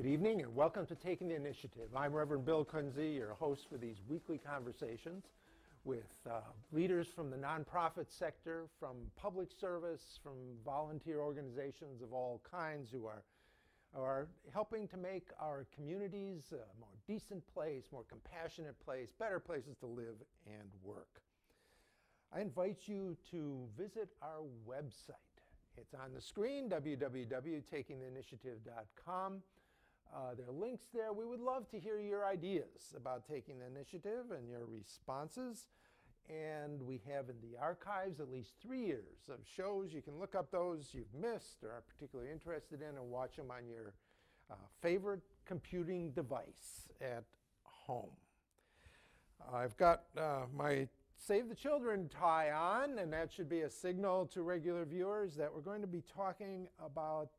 Good evening and welcome to Taking the Initiative. I'm Reverend Bill Kunze, your host for these weekly conversations with leaders from the nonprofit sector, from public service, from volunteer organizations of all kinds who are helping to make our communities a more decent place, more compassionate place, better places to live and work. I invite you to visit our website. It's on the screen, www.takingtheinitiative.com. There are links there. We would love to hear your ideas about taking the initiative and your responses. And we have in the archives at least 3 years of shows. You can look up those you've missed or are particularly interested in and watch them on your favorite computing device at home. I've got my Save the Children tie on, and that should be a signal to regular viewers that we're going to be talking about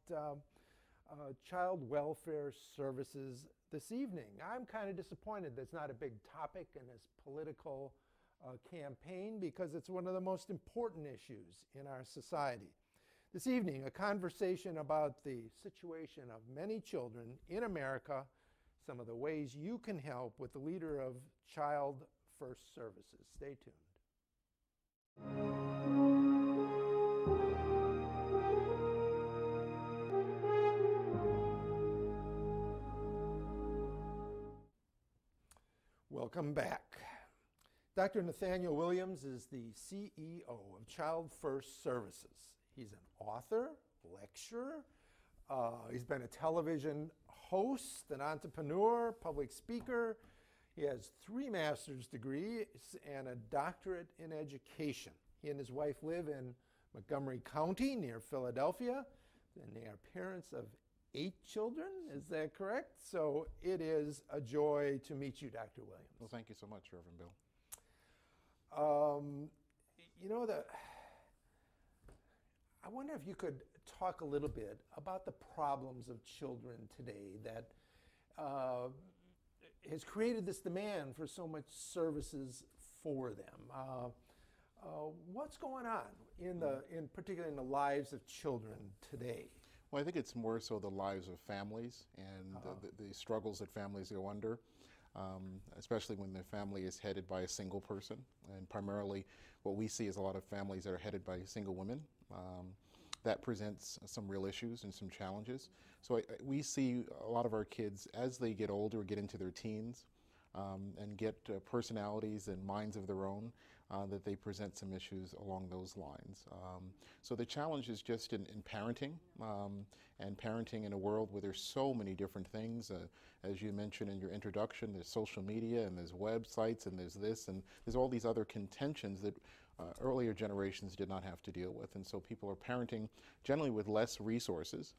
child welfare services this evening. I'm kind of disappointed that's not a big topic in this political campaign because it's one of the most important issues in our society. This evening, a conversation about the situation of many children in America, some of the ways you can help with the leader of ChildFirst Services. Stay tuned. Welcome back. Dr. Nathaniel Williams is the CEO of ChildFirst Services. He's an author, lecturer. He's been a television host, an entrepreneur, public speaker. He has 3 master's degrees and a doctorate in education. He and his wife live in Montgomery County near Philadelphia, and they are parents of 8 children. Is that correct? So it is a joy to meet you, Dr. Williams. Well, thank you so much, Reverend Bill. I wonder if you could talk a little bit about the problems of children today that has created this demand for so much services for them. What's going on particularly in the lives of children today? Well, I think it's more so the lives of families and the struggles that families go under, especially when the family is headed by a single person. And primarily what we see is a lot of families that are headed by single women. That presents some real issues and some challenges. So we see a lot of our kids, as they get older, get into their teens, and get personalities and minds of their own, that they present some issues along those lines. So the challenge is just in parenting, and parenting in a world where there's so many different things. As you mentioned in your introduction, there's social media and there's websites and there's this and there's all these other contentions that earlier generations did not have to deal with. And so people are parenting generally with less resources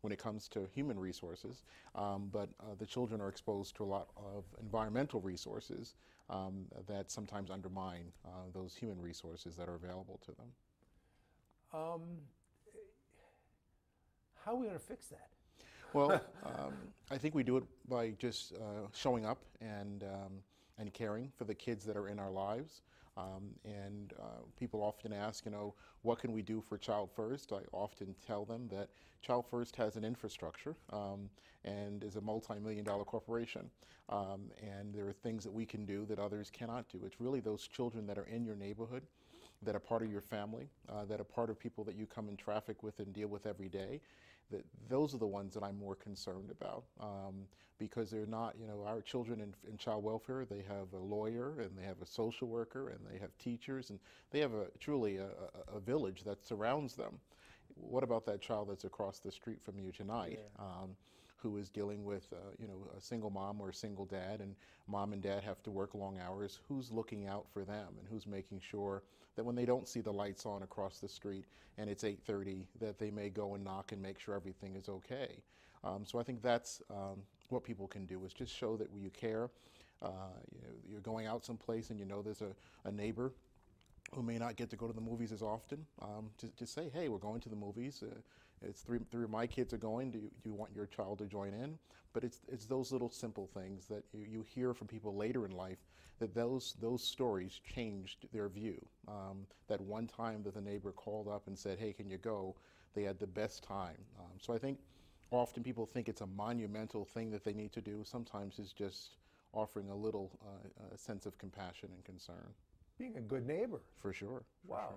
when it comes to human resources, but the children are exposed to a lot of environmental resources that sometimes undermine those human resources that are available to them. How are we going to fix that? Well, I think we do it by just showing up and caring for the kids that are in our lives. People often ask, what can we do for ChildFirst? I often tell them that ChildFirst has an infrastructure and is a multi-million-dollar corporation. And there are things that we can do that others cannot do. It's really those children that are in your neighborhood, that are part of your family, that are part of people that you come in traffic with and deal with every day. Those are the ones that I'm more concerned about, because they're not, our children in child welfare, they have a lawyer and they have a social worker and they have teachers and they have truly a village that surrounds them. What about that child that's across the street from you tonight? Yeah. Who is dealing with, a single mom or a single dad, and mom and dad have to work long hours? Who's looking out for them, and who's making sure that when they don't see the lights on across the street and it's 8:30, that they may go and knock and make sure everything is okay? So I think that's what people can do, is just show that you care. You're going out someplace and there's a neighbor who may not get to go to the movies as often, to say, hey, we're going to the movies. It's three of my kids are going. Do you want your child to join in? But it's those little simple things that you hear from people later in life, that those stories changed their view. That one time that the neighbor called up and said, hey, can you go? They had the best time. So I think Often people think it's a monumental thing that they need to do. Sometimes it's just offering a little sense of compassion and concern. Being a good neighbor. For sure. Wow.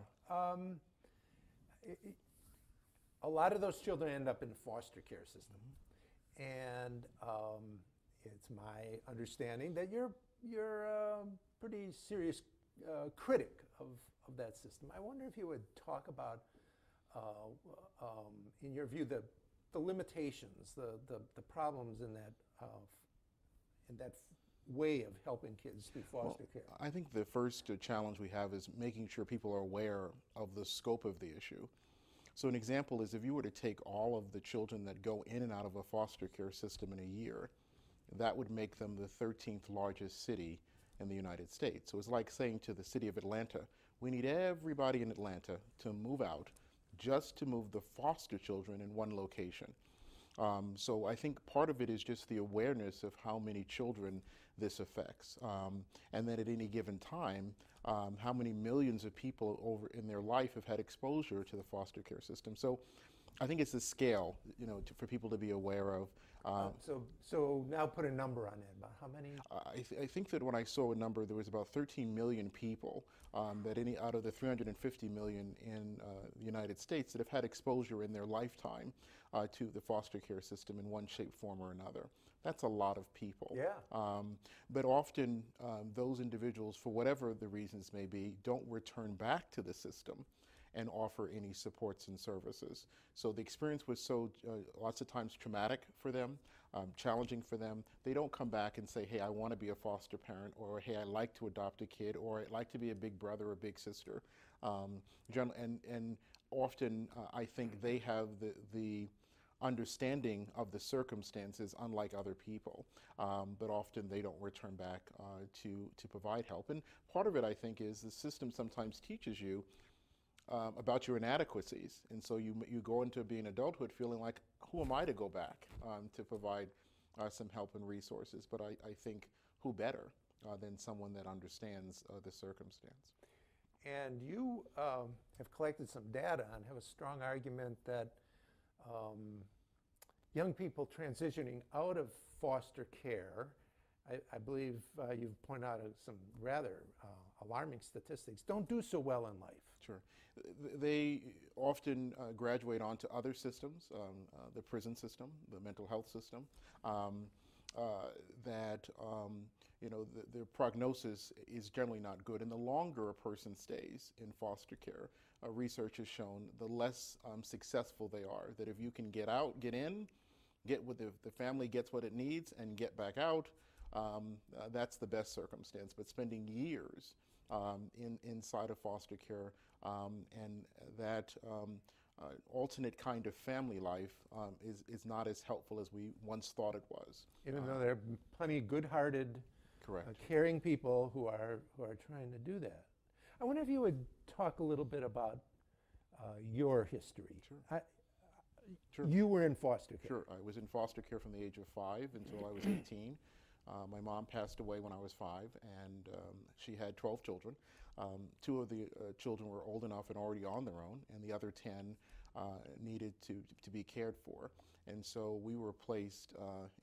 A lot of those children end up in the foster care system. And it's my understanding that you're a pretty serious critic of that system. I wonder if you would talk about, in your view, the limitations, the problems in that way of helping kids through foster care. I think the first challenge we have is making sure people are aware of the scope of the issue. So an example is if you were to take all of the children that go in and out of a foster care system in a year, that would make them the 13th largest city in the United States. So it's like saying to the city of Atlanta, we need everybody in Atlanta to move out just to move the foster children in one location. So I think part of it is just the awareness of how many children this affects. And then at any given time, how many millions of people over in their life have had exposure to the foster care system. So I think it's the scale, for people to be aware of. So now put a number on it, about how many? I think that when I saw a number, there was about 13 million people that out of the 350 million in the United States that have had exposure in their lifetime to the foster care system in one shape, form, or another. That's a lot of people. Yeah. But often those individuals, for whatever the reasons may be, don't return back to the system and offer any supports and services. So the experience was so lots of times traumatic for them, challenging for them. They don't come back and say, hey, I want to be a foster parent, or hey, I like to adopt a kid, or I'd like to be a big brother or big sister. And often I think they have the understanding of the circumstances unlike other people, but often they don't return back to provide help. And part of it, I think, is the system sometimes teaches you about your inadequacies, and so you go into being adulthood feeling like, who am I to go back to provide some help and resources? But I think who better than someone that understands the circumstance. And you have collected some data and have a strong argument that young people transitioning out of foster care, I believe you've pointed out some rather alarming statistics, don't do so well in life. Sure. They often graduate onto other systems, the prison system, the mental health system, their prognosis is generally not good. And the longer a person stays in foster care, research has shown the less successful they are. That if you can get out, get in, get what the family gets what it needs and get back out, that's the best circumstance. But spending years inside of foster care and that alternate kind of family life is not as helpful as we once thought it was. Even though there are plenty of good-hearted, caring people who are trying to do that. I wonder if you would talk a little bit about your history. Sure. Sure. You were in foster care. Sure. I was in foster care from the age of 5 until I was 18. My mom passed away when I was 5, and she had 12 children. 2 of the children were old enough and already on their own, and the other 10 needed to be cared for. And so we were placed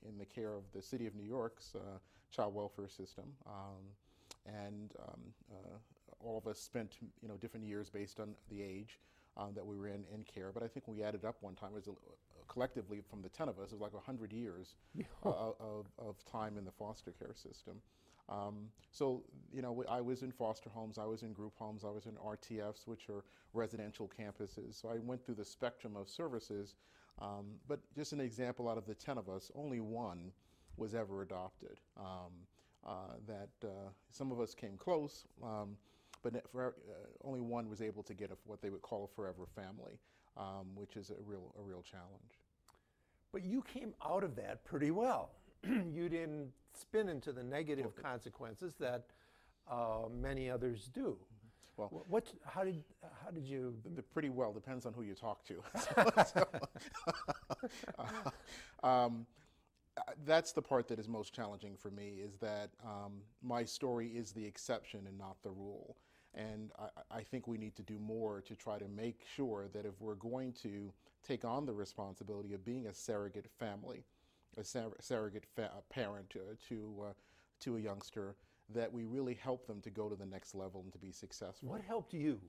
in the care of the City of New York's child welfare system. All of us spent different years based on the age that we were in care. But I think we added up one time, it was collectively from the 10 of us, it was like 100 years of time in the foster care system. I was in foster homes, I was in group homes, I was in RTFs, which are residential campuses. So I went through the spectrum of services, but just an example, out of the 10 of us, only 1 was ever adopted. Some of us came close, but only 1 was able to get what they would call a forever family, which is a real challenge. But you came out of that pretty well. You didn't spin into the negative consequences that many others do. Well, how did you? Pretty well depends on who you talk to. That's the part that is most challenging for me, is that my story is the exception and not the rule. And I think we need to do more to try to make sure that if we're going to take on the responsibility of being a surrogate family, a surrogate parent to a youngster, that we really help them to go to the next level and to be successful. What helped you?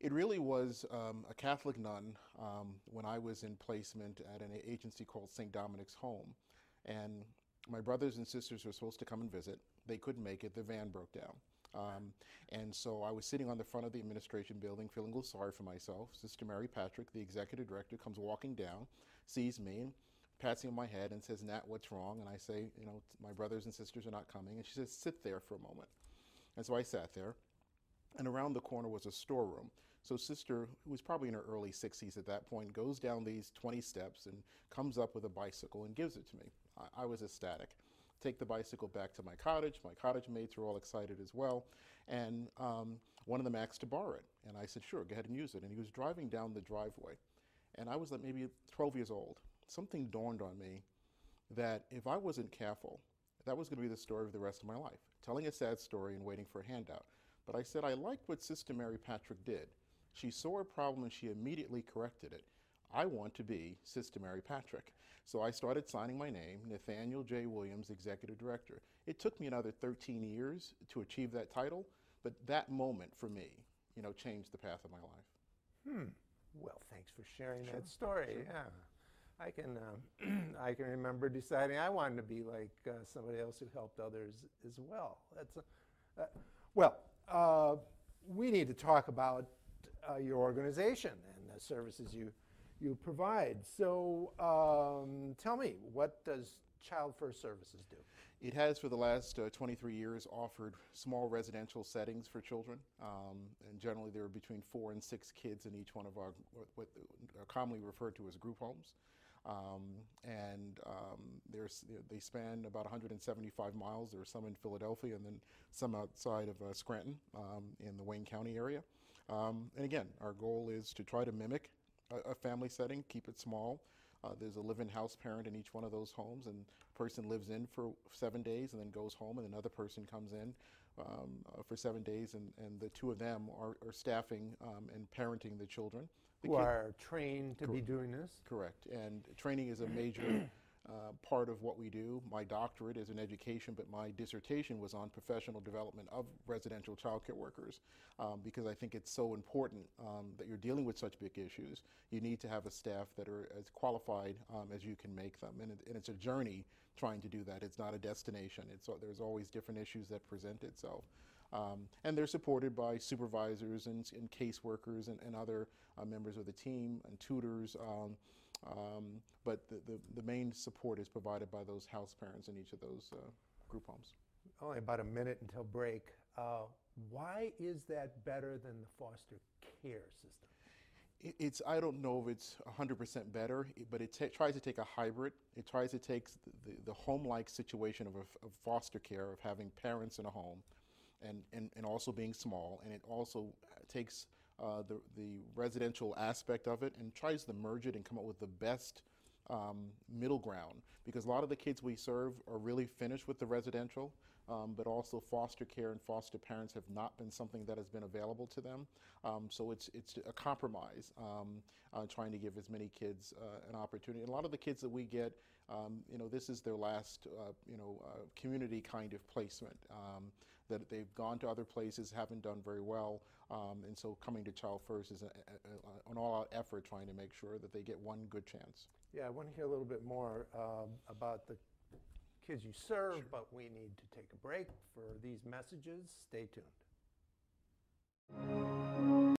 It really was a Catholic nun when I was in placement at an agency called St. Dominic's Home. And my brothers and sisters were supposed to come and visit. They couldn't make it. The van broke down. And so I was sitting on the front of the administration building feeling a little sorry for myself. Sister Mary Patrick, the executive director, comes walking down, sees me, and pats me on my head and says, "Nat, what's wrong?" And I say, "You know, my brothers and sisters are not coming." And she says, "Sit there for a moment." And so I sat there. And around the corner was a storeroom. So Sister, who was probably in her early 60s at that point, goes down these 20 steps and comes up with a bicycle and gives it to me. I was ecstatic. Take the bicycle back to my cottage. My cottage mates were all excited as well. And one of them asked to borrow it. And I said, "Sure, go ahead and use it." And he was driving down the driveway. And I was like maybe 12 years old. Something dawned on me that if I wasn't careful, that was going to be the story of the rest of my life, telling a sad story and waiting for a handout. But I said, I liked what Sister Mary Patrick did. She saw a problem and she immediately corrected it. I want to be Sister Mary Patrick. So I started signing my name, Nathaniel J. Williams, Executive Director. It took me another 13 years to achieve that title, but that moment for me, you know, changed the path of my life. Well, thanks for sharing that story. Sure. Yeah, I can remember deciding I wanted to be like somebody else who helped others as well. We need to talk about your organization and the services you provide. So tell me, what does ChildFirst Services do? It has for the last 23 years offered small residential settings for children. And generally there are between 4 and 6 kids in each one of our what are commonly referred to as group homes. They span about 175 miles. There are some in Philadelphia and then some outside of Scranton in the Wayne County area. And again, our goal is to try to mimic a family setting, keep it small. There's a live-in house parent in each one of those homes, and a person lives in for 7 days and then goes home, and another person comes in for 7 days, and the two of them are staffing and parenting the children. Who are trained to be doing this? Correct. And training is a major part of what we do. My doctorate is in education, but my dissertation was on professional development of residential child care workers because I think it's so important that you're dealing with such big issues. You need to have a staff that are as qualified as you can make them. And it's a journey trying to do that. It's not a destination. There's always different issues that present itself. And they're supported by supervisors and caseworkers and other members of the team and tutors. But the main support is provided by those house parents in each of those group homes. Only about a minute until break. Why is that better than the foster care system? I don't know if it's 100% better, but it tries to take a hybrid. It tries to take the home-like situation of foster care, of having parents in a home, and also being small, and it also takes the residential aspect of it and tries to merge it and come up with the best middle ground, because a lot of the kids we serve are really finished with the residential, but also foster care and foster parents have not been something that has been available to them. So it's a compromise, trying to give as many kids an opportunity. And a lot of the kids that we get, this is their last, community kind of placement. That they've gone to other places, haven't done very well, and so coming to ChildFirst is an all-out effort trying to make sure that they get one good chance. Yeah, I want to hear a little bit more about the kids you serve, Sure. But we need to take a break for these messages. Stay tuned.